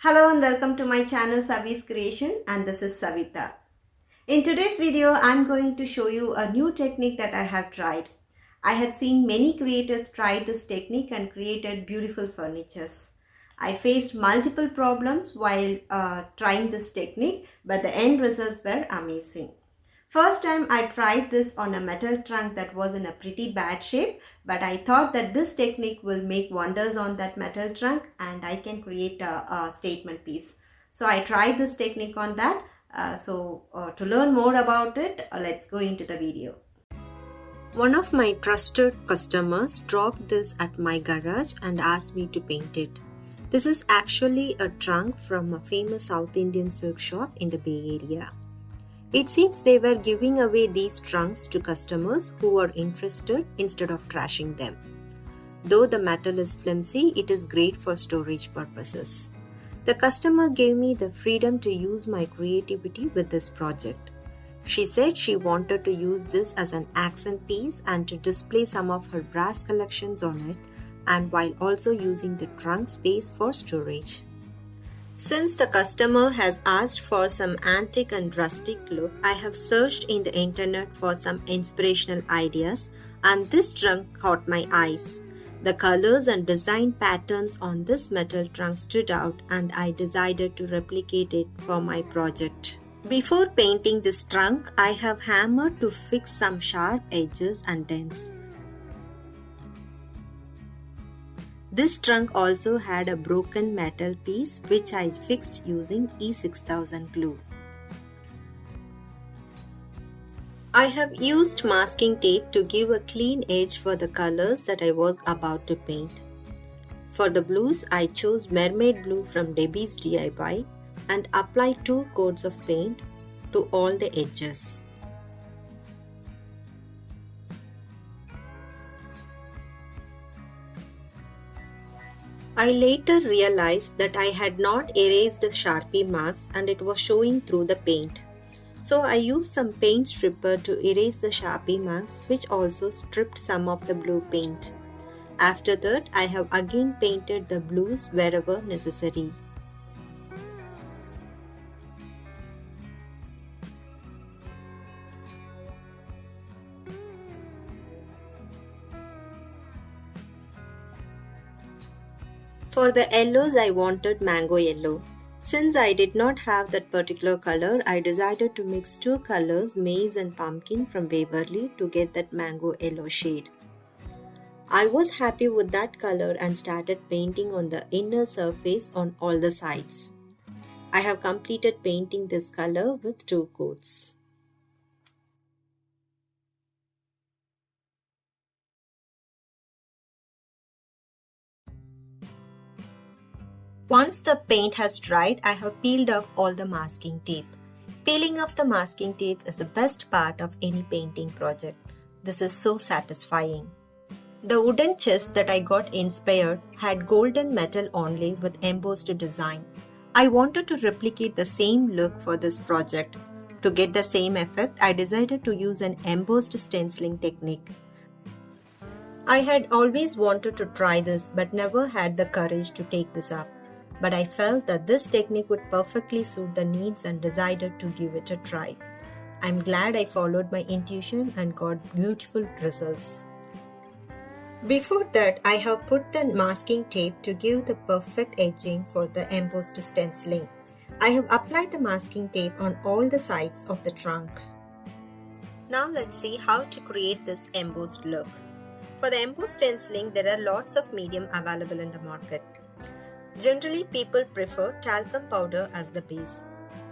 Hello and welcome to my channel Savi's Creation, and this is Savita. In today's video, I'm going to show you a new technique that I have tried. I had seen many creators try this technique and created beautiful furnitures. I faced multiple problems while trying this technique, but the end results were amazing. First time I tried this on a metal trunk that was in a pretty bad shape, but I thought that this technique will make wonders on that metal trunk and I can create a statement piece. So I tried this technique on that. To learn more about it, let's go into the video. One of my trusted customers dropped this at my garage and asked me to paint it. This is actually a trunk from a famous South Indian silk shop in the Bay Area. It seems they were giving away these trunks to customers who were interested instead of trashing them. Though the metal is flimsy, it is great for storage purposes. The customer gave me the freedom to use my creativity with this project. She said she wanted to use this as an accent piece and to display some of her brass collections on it, and while also using the trunk space for storage. Since the customer has asked for some antique and rustic look, I have searched in the internet for some inspirational ideas, and this trunk caught my eyes. The colors and design patterns on this metal trunk stood out, and I decided to replicate it for my project. Before painting this trunk, I have hammered to fix some sharp edges and dents. This trunk also had a broken metal piece which I fixed using E6000 glue. I have used masking tape to give a clean edge for the colors that I was about to paint. For the blues, I chose mermaid blue from Debi's DIY and applied 2 coats of paint to all the edges. I later realized that I had not erased the Sharpie marks and it was showing through the paint. So I used some paint stripper to erase the Sharpie marks, which also stripped some of the blue paint. After that, I have again painted the blues wherever necessary. For the yellows, I wanted mango yellow. Since I did not have that particular color, I decided to mix 2 colors, maize and pumpkin from Waverly, to get that mango yellow shade. I was happy with that color and started painting on the inner surface on all the sides. I have completed painting this color with 2 coats. Once the paint has dried, I have peeled off all the masking tape. Peeling off the masking tape is the best part of any painting project. This is so satisfying. The wooden chest that I got inspired had golden metal onlay with embossed design. I wanted to replicate the same look for this project. To get the same effect, I decided to use an embossed stenciling technique. I had always wanted to try this but never had the courage to take this up. But I felt that this technique would perfectly suit the needs and decided to give it a try. I'm glad I followed my intuition and got beautiful results. Before that, I have put the masking tape to give the perfect edging for the embossed stenciling. I have applied the masking tape on all the sides of the trunk. Now let's see how to create this embossed look. For the embossed stenciling, there are lots of medium available in the market. Generally, people prefer talcum powder as the base.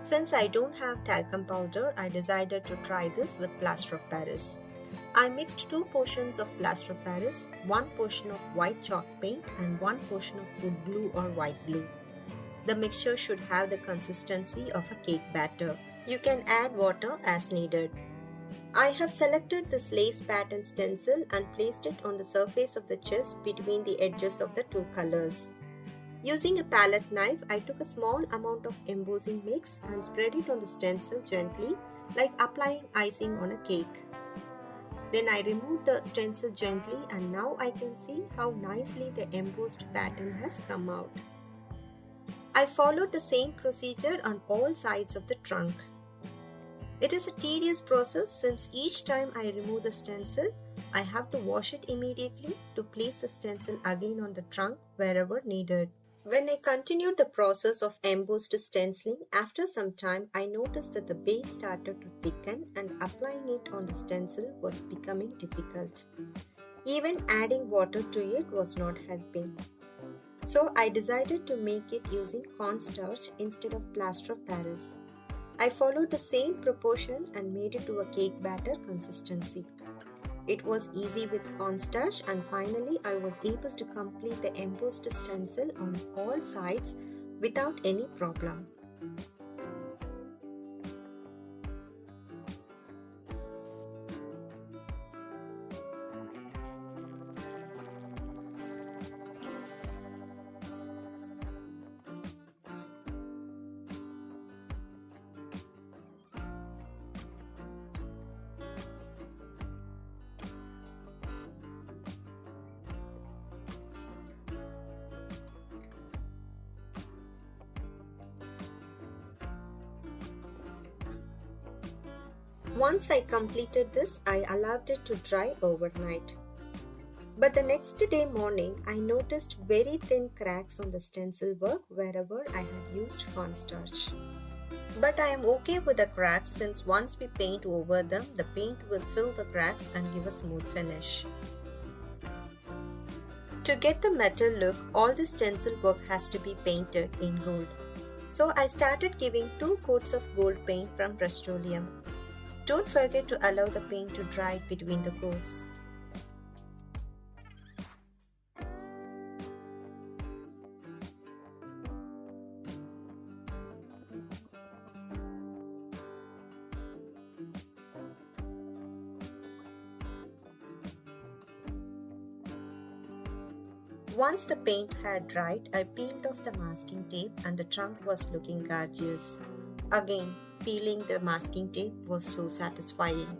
Since I don't have talcum powder, I decided to try this with plaster of Paris. I mixed 2 portions of plaster of Paris, 1 portion of white chalk paint and 1 portion of wood glue or white glue. The mixture should have the consistency of a cake batter. You can add water as needed. I have selected this lace pattern stencil and placed it on the surface of the chest between the edges of the 2 colors. Using a palette knife, I took a small amount of embossing mix and spread it on the stencil gently, like applying icing on a cake. Then I removed the stencil gently and now I can see how nicely the embossed pattern has come out. I followed the same procedure on all sides of the trunk. It is a tedious process since each time I remove the stencil, I have to wash it immediately to place the stencil again on the trunk wherever needed. When I continued the process of embossed stenciling, after some time I noticed that the base started to thicken and applying it on the stencil was becoming difficult. Even adding water to it was not helping. So I decided to make it using cornstarch instead of plaster of Paris. I followed the same proportion and made it to a cake batter consistency. It was easy with cornstarch, and finally I was able to complete the embossed stencil on all sides without any problem. Once I completed this, I allowed it to dry overnight. But the next day morning, I noticed very thin cracks on the stencil work wherever I had used cornstarch. But I am okay with the cracks since once we paint over them, the paint will fill the cracks and give a smooth finish. To get the metal look, all the stencil work has to be painted in gold. So I started giving 2 coats of gold paint from Rustoleum. Don't forget to allow the paint to dry between the coats. Once the paint had dried, I peeled off the masking tape and the trunk was looking gorgeous. Again, peeling the masking tape was so satisfying.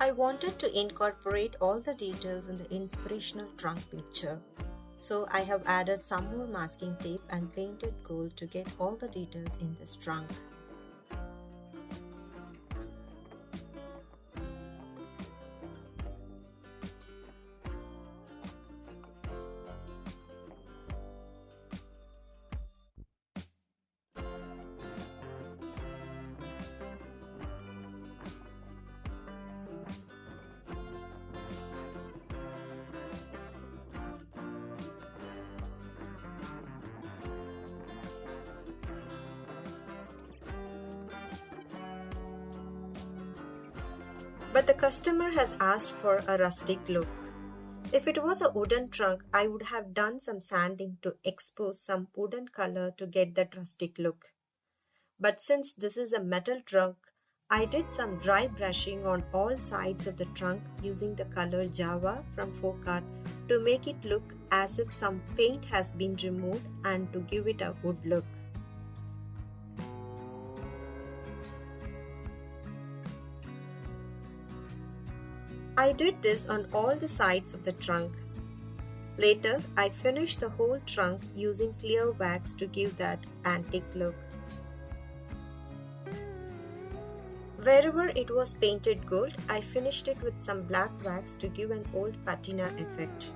I wanted to incorporate all the details in the inspirational trunk picture. So I have added some more masking tape and painted gold to get all the details in this trunk. But the customer has asked for a rustic look. If it was a wooden trunk, I would have done some sanding to expose some wooden color to get that rustic look. But since this is a metal trunk, I did some dry brushing on all sides of the trunk using the color Java from folkart to make it look as if some paint has been removed and to give it a wood look. I did this on all the sides of the trunk. Later, I finished the whole trunk using clear wax to give that antique look. Wherever it was painted gold, I finished it with some black wax to give an old patina effect.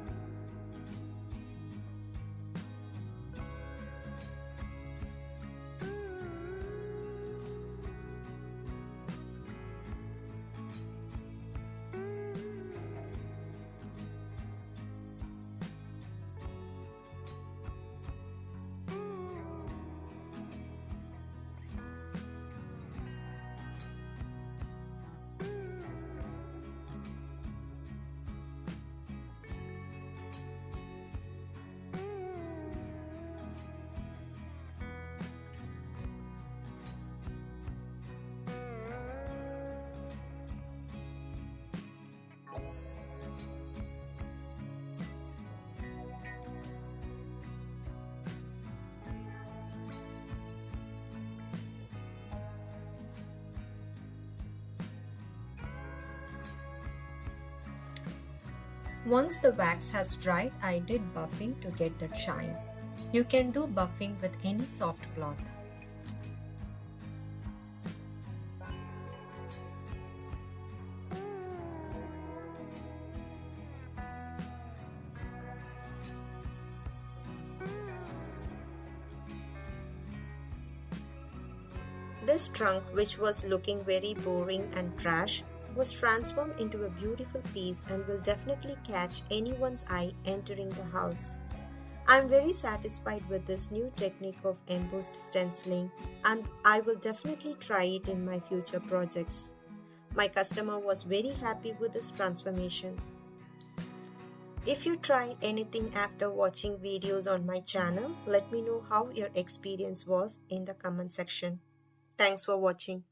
Once the wax has dried, I did buffing to get that shine. You can do buffing with any soft cloth. This trunk, which was looking very boring and trash, was transformed into a beautiful piece and will definitely catch anyone's eye entering the house. I am very satisfied with this new technique of embossed stenciling and I will definitely try it in my future projects. My customer was very happy with this transformation. If you try anything after watching videos on my channel, let me know how your experience was in the comment section. Thanks for watching.